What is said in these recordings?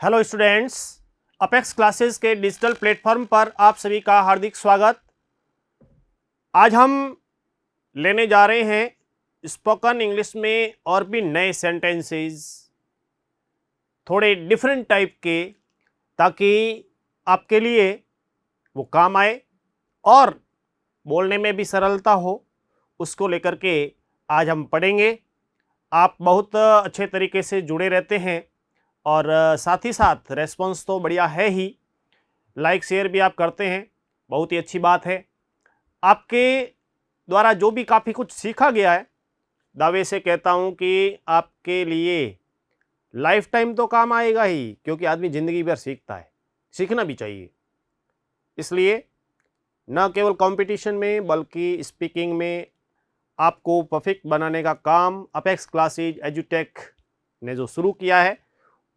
Hello students, apex classes के digital platform पर आप सभी का हार्दिक स्वागत। आज हम लेने जा रहे हैं स्पोकन इंग्लिश में और भी नए सेंटेंसेस, थोड़े डिफरेंट टाइप के, ताकि आपके लिए वो काम आए और बोलने में भी सरलता हो। उसको लेकर के आज हम पढ़ेंगे। आप बहुत अच्छे तरीके से जुड़े रहते हैं और साथ ही साथ रेस्पॉन्स तो बढ़िया है ही, लाइक शेयर भी आप करते हैं, बहुत ही अच्छी बात है। आपके द्वारा जो भी काफ़ी कुछ सीखा गया है, दावे से कहता हूँ कि आपके लिए लाइफ टाइम तो काम आएगा ही, क्योंकि आदमी ज़िंदगी भर सीखता है, सीखना भी चाहिए। इसलिए न केवल कंपटीशन में बल्कि स्पीकिंग में आपको परफेक्ट बनाने का काम अपेक्स क्लासेज एजुटेक ने जो शुरू किया है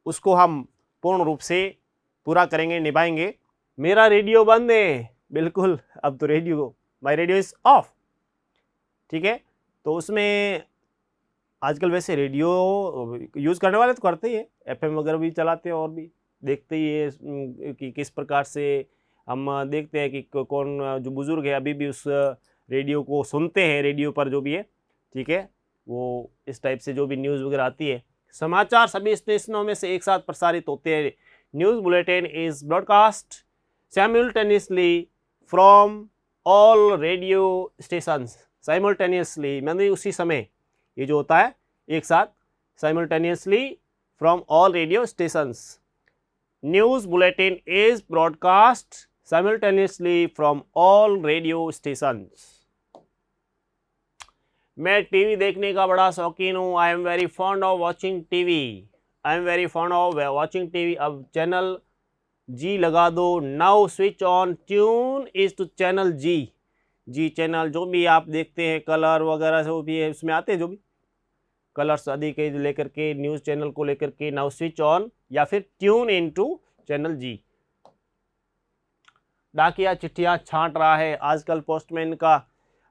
उसको हम पूर्ण रूप से पूरा करेंगे, निभाएंगे। मेरा रेडियो बंद है, बिल्कुल, अब तो माई रेडियो इज़ ऑफ, ठीक है। तो उसमें आजकल वैसे रेडियो यूज़ करने वाले तो करते ही हैं, एफएम वगैरह भी चलाते हैं और भी देखते ही है कि किस प्रकार से हम देखते हैं कि कौन जो बुज़ुर्ग है अभी भी उस रेडियो को सुनते हैं, रेडियो पर जो भी है, ठीक है। वो इस टाइप से जो भी न्यूज़ वगैरह आती है, समाचार सभी स्टेशनों में से एक साथ प्रसारित होते हैं। News bulletin is broadcast simultaneously from all radio stations. Simultaneously मतलब उसी समय, ये जो होता है एक साथ, simultaneously from all radio stations. News bulletin is broadcast simultaneously from all radio stations. मैं टीवी देखने का बड़ा शौकीन हूँ। I am very fond of watching TV. I am very fond of watching TV. अब चैनल जी लगा दो। Now switch on tune is to channel ji. Ji channel जो भी आप देखते हैं, कलर वगैरह जो भी है उसमें आते हैं, जो भी कलर्स आदि के लेकर के, न्यूज़ चैनल को लेकर के, नाउ स्विच ऑन या फिर ट्यून इन टू चैनल जी। डाकिया चिट्ठियाँ छांट रहा है आजकल पोस्टमैन का,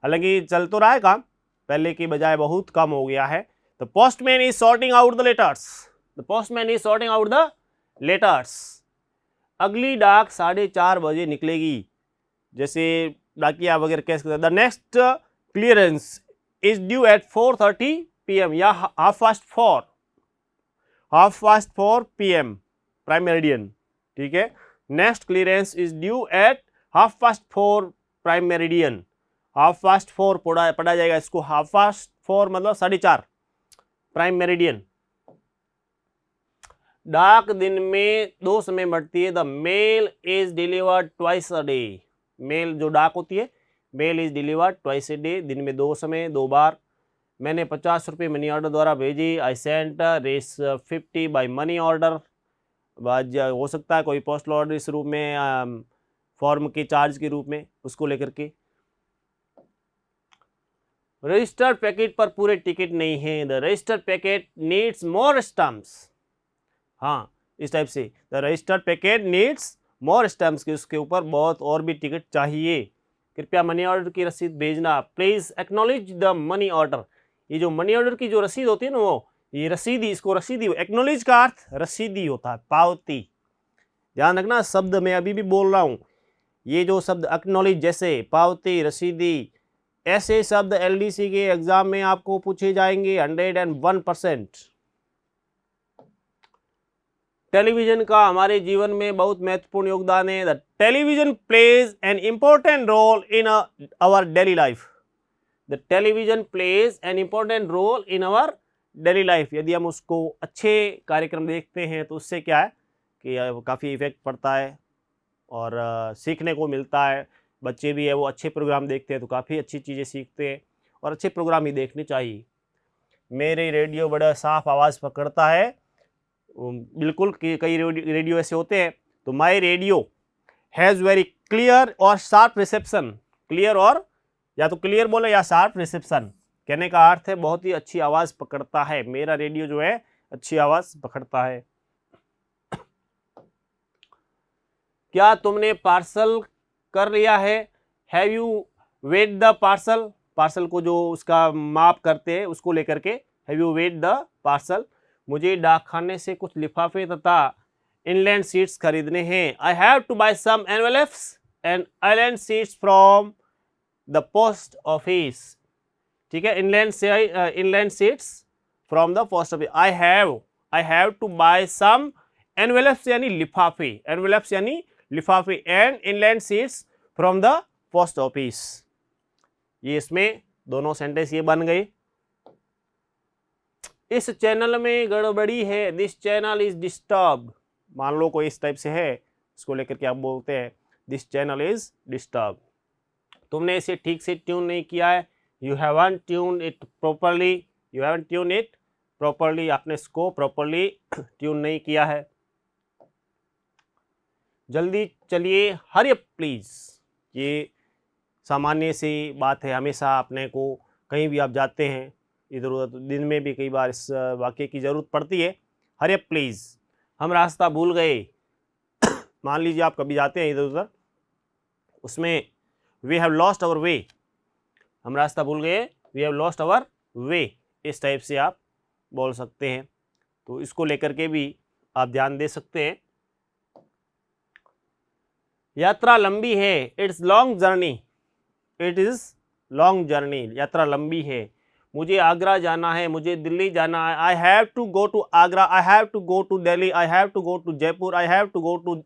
हालांकि चल तो रहा है काम, पहले की बजाय बहुत कम हो गया है। The postman is sorting out the letters. The postman is sorting out the letters. अगली डाक 4:30 बजे निकलेगी, जैसे डाकिया वगैरह कैसे। The next clearance is due eight 4:30 PM या half past 4 PM prime meridian, ठीक है। Next clearance is due eight 4:30 prime meridian. 4:30 पढ़ा जाएगा इसको। 4:30 मतलब 4:30 प्राइम मेरिडियन। डाक दिन में 2 समय बढ़ती है। The mail is delivered twice a day. Mail जो डाक होती है, mail is delivered twice a day, दिन में 2 समय, 2 बार। मैंने 50 रुपये मनी ऑर्डर द्वारा भेजी। I sent Rs 50 by money order. हो सकता है कोई पोस्टल ऑर्डर इस रूप में, फॉर्म के चार्ज के रूप में, उसको लेकर के। रजिस्टर्ड पैकेट पर पूरे टिकट नहीं है। The registered packet needs more stamps. हाँ, इस टाइप से the registered packet needs more stamps, के उसके ऊपर बहुत और भी टिकट चाहिए। कृपया मनी ऑर्डर की रसीद भेजना। Please acknowledge the money order. ये जो मनी ऑर्डर की जो रसीद होती है ना, वो ये रसीदी, इसको रसीदी, एक्नॉलेज का अर्थ रसीदी होता है, पावती। ध्यान रखना, शब्द मैं अभी भी बोल रहा हूँ, ये जो शब्द एक्नॉलेज जैसे पावती, रसीदी, ऐसे शब्द एलडीसी के एग्जाम में आपको पूछे जाएंगे 101%। टेलीविजन का हमारे जीवन में बहुत महत्वपूर्ण योगदान है। The television plays an important role in our daily life. The television plays an important role in our daily life. यदि हम उसको अच्छे कार्यक्रम देखते हैं तो उससे क्या है कि काफ़ी इफेक्ट पड़ता है और सीखने को मिलता है। बच्चे भी है वो अच्छे प्रोग्राम देखते हैं तो काफ़ी अच्छी चीज़ें सीखते हैं, और अच्छे प्रोग्राम ही देखने चाहिए। मेरे रेडियो बड़ा साफ आवाज़ पकड़ता है, बिल्कुल। कई रेडियो ऐसे होते हैं, तो माई रेडियो हैज़ वेरी क्लियर और शार्प रिसेप्शन। क्लियर और, या तो क्लियर बोले या शार्प रिसेप्शन, कहने का अर्थ है बहुत ही अच्छी आवाज़ पकड़ता है। मेरा रेडियो जो है अच्छी आवाज़ पकड़ता है। क्या तुमने पार्सल कर लिया है? Have you weight the parcel. Parcel को जो उसका माप करते हैं उसको लेकर के, have you weight the parcel. मुझे डाकखाने से कुछ लिफाफे तथा इनलैंड सीड्स खरीदने हैं। I have to buy some envelopes and island seeds from the post office. ठीक है, inland seeds from the post office. I have to buy some envelopes यानी लिफाफे, एनवेलप्स यानी लिफाफे, and inland seeds from the post office. ये इसमें दोनों sentence ये बन गए। इस चैनल में गड़बड़ी है, दिस चैनल इज डिस्टर्ब। मान लो कोई इस टाइप से है, इसको लेकर के आप बोलते हैं दिस चैनल इज डिस्टर्ब। तुमने इसे ठीक से ट्यून नहीं किया है, you haven't tune it properly, you haven't tune it properly, आपने इसको प्रॉपरली ट्यून नहीं किया है। जल्दी चलिए, हरी अप प्लीज। ये सामान्य सी बात है, हमेशा अपने को कहीं भी आप जाते हैं इधर उधर, दिन में भी कई बार इस वाक्य की ज़रूरत पड़ती है। Hurry up please. हम रास्ता भूल गए। मान लीजिए आप कभी जाते हैं इधर उधर, उसमें we have lost our way, हम रास्ता भूल गए, we have lost our way, इस टाइप से आप बोल सकते हैं। तो इसको लेकर के भी आप ध्यान दे सकते हैं। यात्रा लंबी है, it's long journey, it is long journey, यात्रा लंबी है। मुझे आगरा जाना है, मुझे दिल्ली जाना है। I have to go to Agra, I have to go to Delhi, I have to go to Jaipur, I have to go to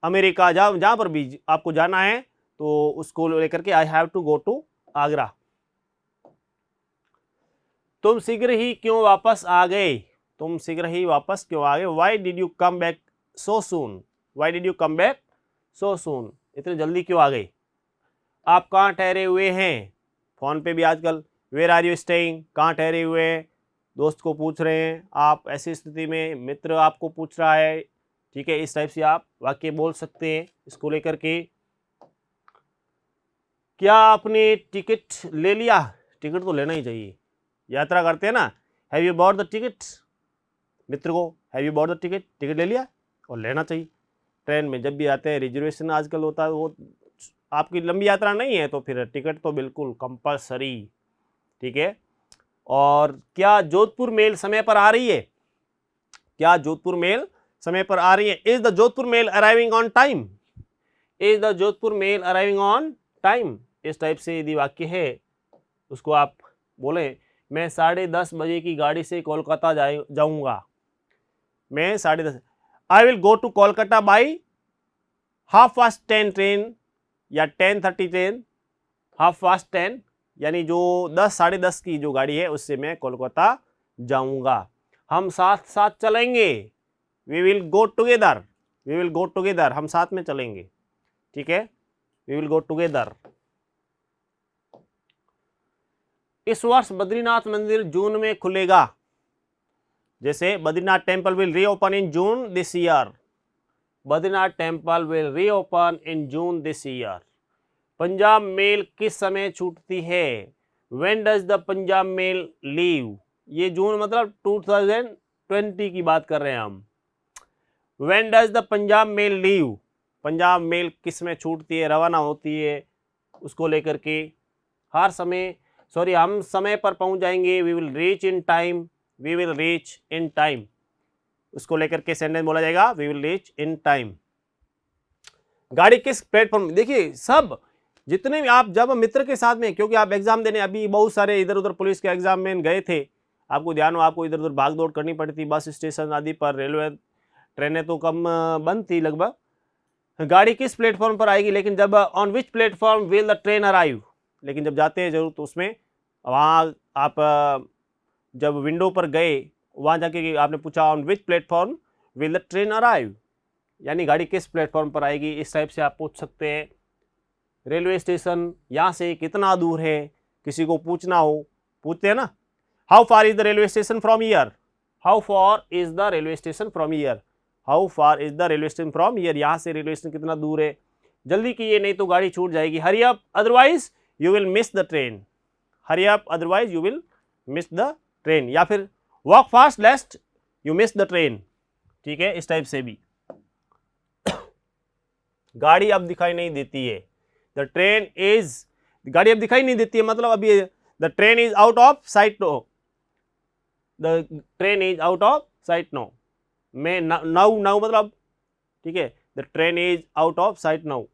America. जहाँ पर भी आपको जाना है तो उसको लेकर के I have to go to Agra. तुम शीघ्र ही क्यों वापस आ गए, तुम शीघ्र ही वापस क्यों आ गए। Why did you come back so soon, why did you come back so soon, इतने जल्दी क्यों आ गए। आप कहाँ ठहरे हुए हैं, फ़ोन पे भी आजकल वेयर आर यू स्टेइंग, कहाँ ठहरे हुए हैं, दोस्त को पूछ रहे हैं आप, ऐसी स्थिति में मित्र आपको पूछ रहा है। ठीक है, इस टाइप से आप वाक्य बोल सकते हैं इसको लेकर के। क्या आपने टिकट ले लिया, टिकट तो लेना ही चाहिए, यात्रा करते हैं ना। Have you bought the ticket, मित्र को have you bought the ticket, ticket ले लिया, और लेना चाहिए। ट्रेन में जब भी आते हैं रिजर्वेशन आजकल होता है, वो आपकी लंबी यात्रा नहीं है तो फिर टिकट तो बिल्कुल कंपलसरी। ठीक है, और क्या जोधपुर मेल समय पर आ रही है, क्या जोधपुर मेल समय पर आ रही है। Is the Jodhpur mail arriving on time, is the Jodhpur mail arriving on time, इस टाइप से यदि वाक्य है उसको आप बोले मैं 10:30 बजे की गाड़ी से कोलकाता जाऊंगा, मैं 10:30। I will go to Kolkata by 10:30 train या 10:30 ट्रेन, 10:30 यानी जो 10:30 की जो गाड़ी है उससे मैं कोलकाता जाऊंगा। हम साथ साथ चलेंगे, we will go together, we will go together, हम साथ में चलेंगे। ठीक है, वी विल गो टुगेदर। इस वर्ष बद्रीनाथ मंदिर जून में खुलेगा, जैसे Badrinath temple will reopen in June this year, Badrinath temple will reopen in June this year. Punjab mail किस समय छूटती है, when does the Punjab mail leave, ये जून मतलब 2020 की बात कर रहे हैं हम। When does the Punjab mail leave, Punjab mail किस में छूटती है, रवाना होती है, उसको लेकर के हर समय हम समय पर पहुंच जाएंगे, we will reach in time, we will reach in time, उसको लेकर के सेंटेंस बोला जाएगा we will reach in time. गाड़ी किस प्लेटफॉर्म, देखिए सब जितने भी आप जब मित्र के साथ में, क्योंकि आप एग्जाम देने अभी बहुत सारे इधर उधर पुलिस के एग्जाम में गए थे, आपको ध्यान हो, आपको इधर उधर भाग दौड़ करनी पड़ी थी बस स्टेशन आदि पर, रेलवे ट्रेनें तो कम बंद थी लगभग। गाड़ी किस प्लेटफॉर्म पर आएगी, लेकिन जब on which platform will the train arrive, लेकिन जब जाते हैं जरूर तो उसमें वहाँ आप जब विंडो पर गए वहाँ जाके आपने पूछा on which platform will the train arrive, यानी गाड़ी किस प्लेटफॉर्म पर आएगी, इस टाइप से आप पूछ सकते हैं। रेलवे स्टेशन यहाँ से कितना दूर है, किसी को पूछना हो, पूछते हैं ना, how far is the railway station from here, how far is the railway station from here, how far is the railway station from here, यहाँ से रेलवे स्टेशन कितना दूर है। जल्दी कीजिए नहीं तो गाड़ी छूट जाएगी। Hurry up otherwise you will miss the train, hurry up otherwise you will miss the train, या फिर walk fast लेस्ट you miss the train. ठीक है, इस टाइप से भी। गाड़ी अब दिखाई नहीं देती है, द ट्रेन इज, गाड़ी अब दिखाई नहीं देती है मतलब अभी the train is out of sight no, the train is out of sight no, मैं नाउ नाउ मतलब ठीक है, the train is out of sight now.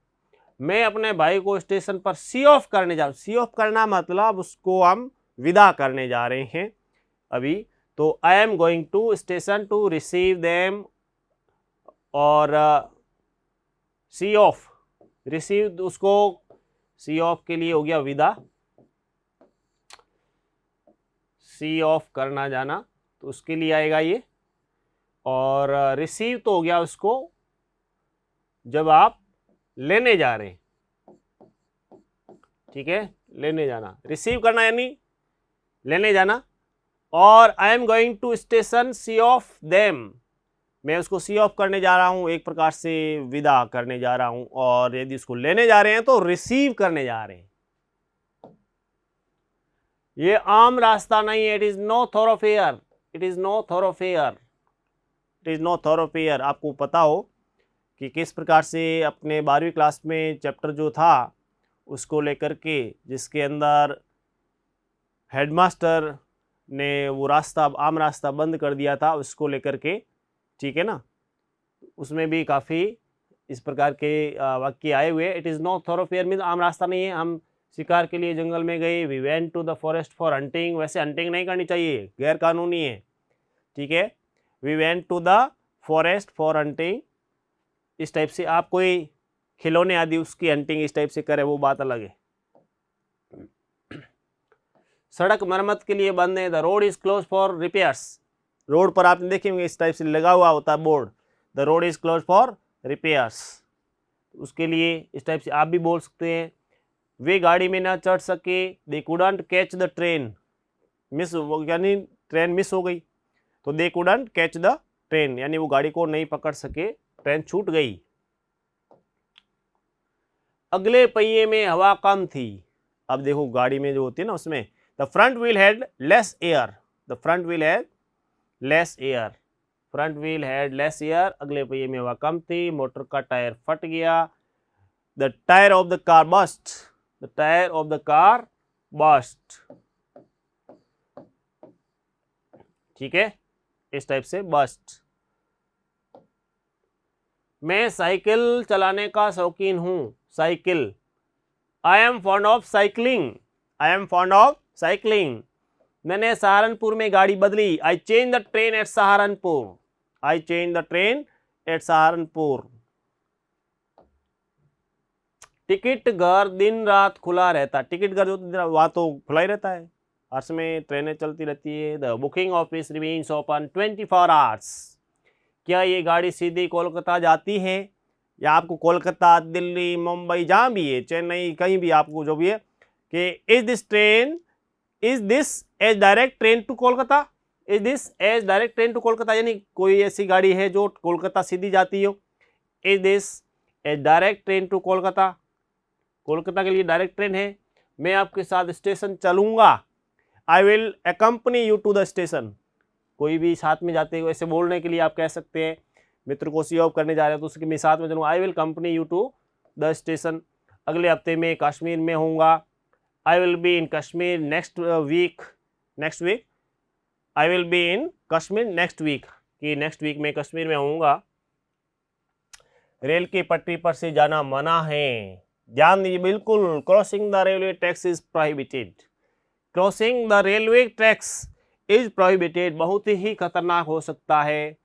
मैं अपने भाई को स्टेशन पर सी ऑफ करने जा रहा हूँ। सी ऑफ करना मतलब उसको हम विदा करने जा रहे हैं अभी। तो I am going to station to receive them, और सी ऑफ, रिसीव उसको सी ऑफ के लिए हो गया विदा, सी ऑफ करना जाना, तो उसके लिए आएगा ये। और रिसीव तो हो गया उसको जब आप लेने जा रहे हैं, ठीक है, लेने जाना। रिसीव करना यानी लेने जाना। और I am going to station see off them, मैं उसको सी ऑफ करने जा रहा हूं, एक प्रकार से विदा करने जा रहा हूं। और यदि उसको लेने जा रहे हैं तो रिसीव करने जा रहे हैं। ये आम रास्ता नहीं है, it is no thoroughfare, it is no thoroughfare, it is no thoroughfare. आपको पता हो कि किस प्रकार से अपने 12वीं क्लास में चैप्टर जो था उसको लेकर के, जिसके अंदर हेडमास्टर ने वो रास्ता, आम रास्ता बंद कर दिया था, उसको लेकर के, ठीक है ना, उसमें भी काफ़ी इस प्रकार के वाक्य आए हुए। इट इज़ नो थोरोफेयर मीन्स आम रास्ता नहीं है। हम शिकार के लिए जंगल में गए, we went to the forest for hunting, वैसे हंटिंग नहीं करनी चाहिए, गैर कानूनी है, ठीक है। We went to the forest for hunting, इस टाइप से। आप कोई खिलौने आदि उसकी हंटिंग इस टाइप से करे, वो बात अलग है। सड़क मरम्मत के लिए बंद है, the road is close for repairs. Road पर आपने देखेंगे इस टाइप से लगा हुआ होता है board, the road is close for repairs, उसके लिए इस टाइप से आप भी बोल सकते हैं। वे गाड़ी में ना चढ़ सके, they couldn't catch the train, miss यानी ट्रेन मिस हो गई, तो they couldn't catch the train यानी वो गाड़ी को नहीं पकड़ सके, ट्रेन छूट गई। अगले पहिए में हवा कम थी। अब देखो गाड़ी में जो होती है ना उसमें, the front wheel had less air, the front wheel had less air, front wheel had less air, अगले पहिए में हवा कम थी, मोटर का टायर फट गया। The tyre of the car bust, the tyre of the car bust, ठीक है, इस टाइप से बस्ट। मैं साइकिल चलाने का शौकीन हूं, cycle, I am fond of cycling, I am fond of cycling. मैंने सहारनपुर में गाड़ी बदली, I change the train eight Saharanpur, I change the train eight Saharanpur. Ticket घर दिन रात खुला रहता, टिकट घर जो वहाँ तो खुला ही रहता है, हर समय ट्रेनें चलती रहती है। The booking office remains open 24 hours. क्या ये गाड़ी सीधी कोलकाता जाती है, या आपको कोलकाता, दिल्ली, मुंबई, जहाँ भी है, चेन्नई, कहीं भी आपको जो भी है, कि is this train, is this as direct train to Kolkata, is this as direct train to Kolkata, यानी कोई ऐसी गाड़ी है जो कोलकाता सीधी जाती हो, is this as direct train to Kolkata, Kolkata के लिए डायरेक्ट ट्रेन है। मैं आपके साथ स्टेशन चलूँगा, I will accompany you to the station. कोई भी साथ में जाते हुए ऐसे बोलने के लिए आप कह सकते हैं, मित्र को सी ऑफ करने जा रहे हैं तो उसके मैं साथ में चलूँगा, I will company you to the station. अगले हफ्ते में कश्मीर में होऊंगा, I will be in Kashmir next week, next week, I will be in Kashmir next week, कि नेक्स्ट वीक में कश्मीर में होऊंगा। रेल की पटरी पर से जाना मना है, ध्यान दीजिए बिल्कुल। Crossing the railway tracks is prohibited, crossing the railway tracks is prohibited, बहुत ही खतरनाक हो सकता है।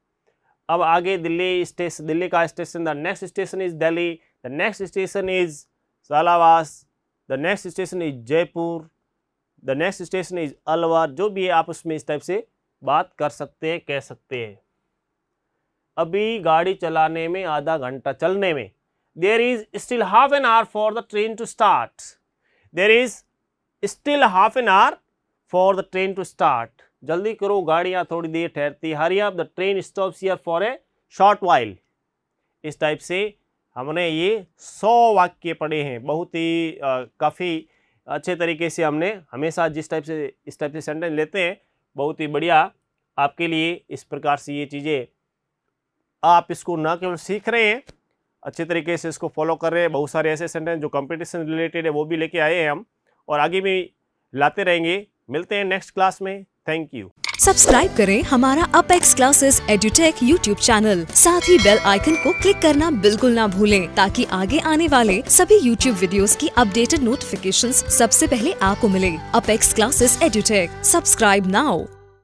अब आगे दिल्ली स्टेशन, दिल्ली का station, the next station is Delhi, the next station is Salawas, the next station is Jaipur, the next station is Alwar, जो भी है आप उसमें इस टाइप से बात कर सकते हैं, कह सकते हैं। अभी गाड़ी चलाने में आधा घंटा, चलने में, there is still half an hour for the train to start, there is still half an hour for the train to start, जल्दी करो गाड़ियां थोड़ी देर ठहरती, hurry up the train stops here for a short while. इस type से हमने ये 100 वाक्य पढ़े हैं, बहुत ही काफ़ी अच्छे तरीके से हमने हमेशा जिस टाइप से इस टाइप से सेंटेंस लेते हैं, बहुत ही बढ़िया आपके लिए इस प्रकार से ये चीज़ें आप इसको ना केवल सीख रहे हैं, अच्छे तरीके से इसको फॉलो कर रहे हैं। बहुत सारे ऐसे सेंटेंस जो कंपटीशन रिलेटेड है वो भी लेके आए हैं हम, और आगे भी लाते रहेंगे। मिलते हैं नेक्स्ट क्लास में, थैंक यू। सब्सक्राइब करें हमारा apex classes edutech YouTube channel, साथ ही बेल आइकन को क्लिक करना बिल्कुल ना भूलें ताकि आगे आने वाले सभी यूट्यूब वीडियोस की अपडेटेड नोटिफिकेशंस सबसे पहले आपको मिले। Apex classes edutech, subscribe now.